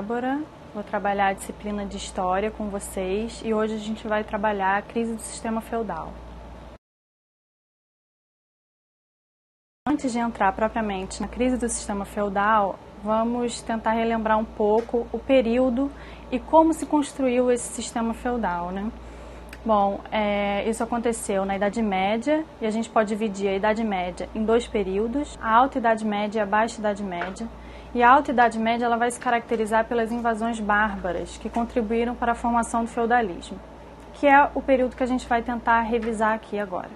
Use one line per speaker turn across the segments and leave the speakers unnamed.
Débora, vou trabalhar a disciplina de História com vocês e hoje a gente vai trabalhar a crise do sistema feudal. Antes de entrar propriamente na crise do sistema feudal, vamos tentar relembrar um pouco o período e como se construiu esse sistema feudal, né? Bom, isso aconteceu na Idade Média e a gente pode dividir a Idade Média em dois períodos, a Alta Idade Média e a Baixa Idade Média. E a Alta Idade Média ela vai se caracterizar pelas invasões bárbaras que contribuíram para a formação do feudalismo, que é o período que a gente vai tentar revisar aqui agora.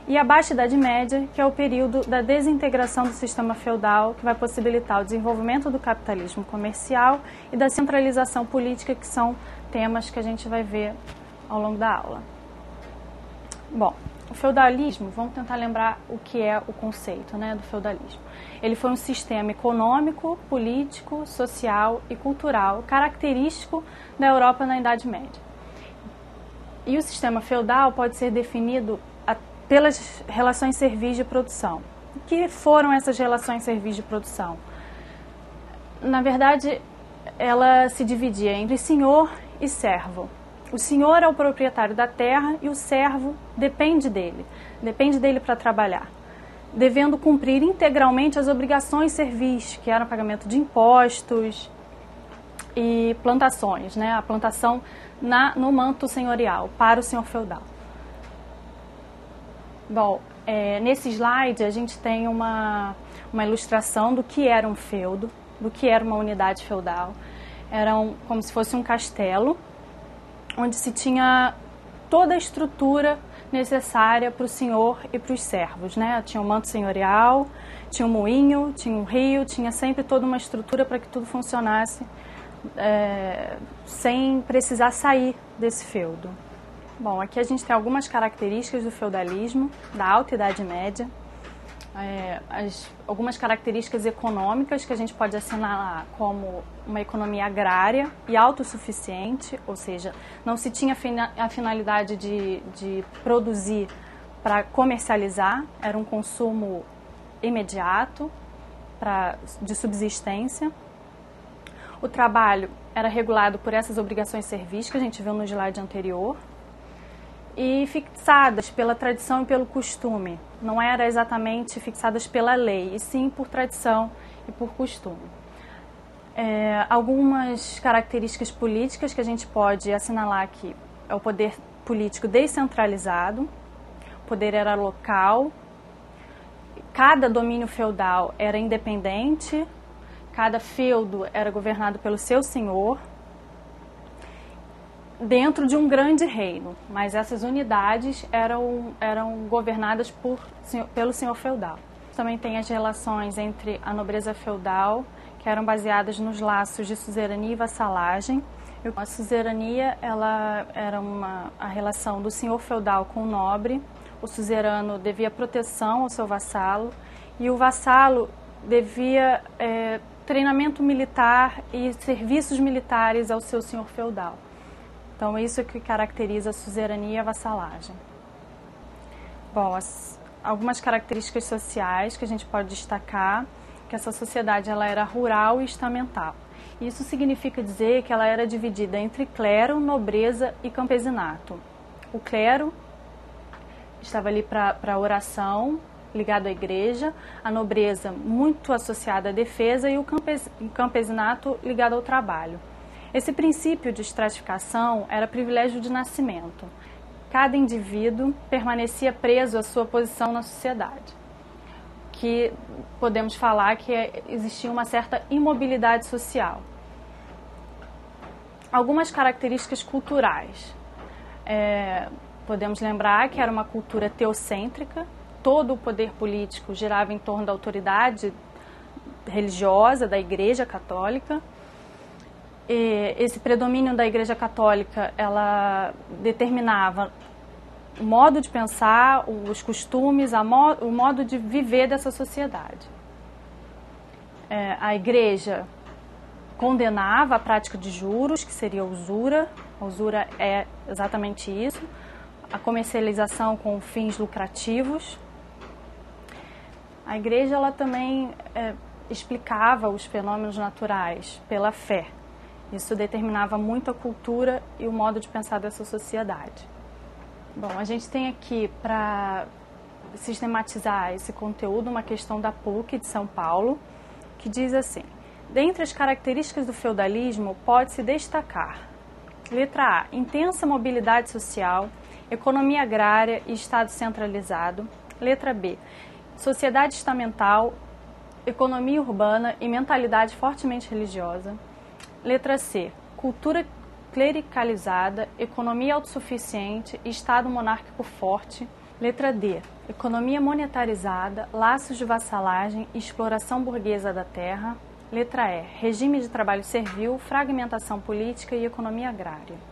E a Baixa Idade Média, que é o período da desintegração do sistema feudal, que vai possibilitar o desenvolvimento do capitalismo comercial e da centralização política, que são temas que a gente vai ver ao longo da aula. Bom, o feudalismo, vamos tentar lembrar o que é o conceito, né, do feudalismo. Ele foi um sistema econômico, político, social e cultural característico da Europa na Idade Média. E o sistema feudal pode ser definido pelas relações servis de produção. O que foram essas relações servis de produção? Na verdade, ela se dividia entre senhor e servo. O senhor é o proprietário da terra e o servo depende dele para trabalhar, devendo cumprir integralmente as obrigações servis, que eram o pagamento de impostos e plantações, né? A plantação no manto senhorial, para o senhor feudal. Bom, nesse slide a gente tem uma ilustração do que era um feudo, do que era uma unidade feudal. Era como se fosse um castelo, onde se tinha toda a estrutura necessária para o senhor e para os servos, né? Tinha um manto senhorial, tinha um moinho, tinha um rio, tinha sempre toda uma estrutura para que tudo funcionasse sem precisar sair desse feudo. Bom, aqui a gente tem algumas características do feudalismo, da Alta Idade Média, algumas características econômicas que a gente pode assinalar como uma economia agrária e autossuficiente, ou seja, não se tinha a finalidade de produzir para comercializar, era um consumo imediato de subsistência. O trabalho era regulado por essas obrigações servis que a gente viu no slide anterior, e fixadas pela tradição e pelo costume. Não era exatamente fixadas pela lei, e sim por tradição e por costume. Algumas características políticas que a gente pode assinalar aqui é o poder político descentralizado, o poder era local, cada domínio feudal era independente, cada feudo era governado pelo seu senhor, dentro de um grande reino, mas essas unidades eram governadas pelo senhor feudal. Também tem as relações entre a nobreza feudal, que eram baseadas nos laços de suzerania e vassalagem. A suzerania ela era a relação do senhor feudal com o nobre, o suzerano devia proteção ao seu vassalo e o vassalo devia treinamento militar e serviços militares ao seu senhor feudal. Então, isso é que caracteriza a suzerania e a vassalagem. Bom, algumas características sociais que a gente pode destacar, que essa sociedade ela era rural e estamental. Isso significa dizer que ela era dividida entre clero, nobreza e campesinato. O clero estava ali para a oração, ligado à igreja, a nobreza muito associada à defesa e o campesinato ligado ao trabalho. Esse princípio de estratificação era privilégio de nascimento. Cada indivíduo permanecia preso à sua posição na sociedade, que podemos falar que existia uma certa imobilidade social. Algumas características culturais. Podemos lembrar que era uma cultura teocêntrica, todo o poder político girava em torno da autoridade religiosa da Igreja Católica. Esse predomínio da Igreja Católica, ela determinava o modo de pensar, os costumes, o modo de viver dessa sociedade. A Igreja condenava a prática de juros, que seria a usura. A usura é exatamente isso, a comercialização com fins lucrativos. A Igreja ela também explicava os fenômenos naturais pela fé. Isso determinava muito a cultura e o modo de pensar dessa sociedade. Bom, a gente tem aqui, para sistematizar esse conteúdo, uma questão da PUC de São Paulo, que diz assim: dentre as características do feudalismo, pode-se destacar: letra A, intensa mobilidade social, economia agrária e Estado centralizado. Letra B, sociedade estamental, economia urbana e mentalidade fortemente religiosa. Letra C, cultura clericalizada, economia autossuficiente e Estado monárquico forte. Letra D, economia monetarizada, laços de vassalagem e exploração burguesa da terra. Letra E, regime de trabalho servil, fragmentação política e economia agrária.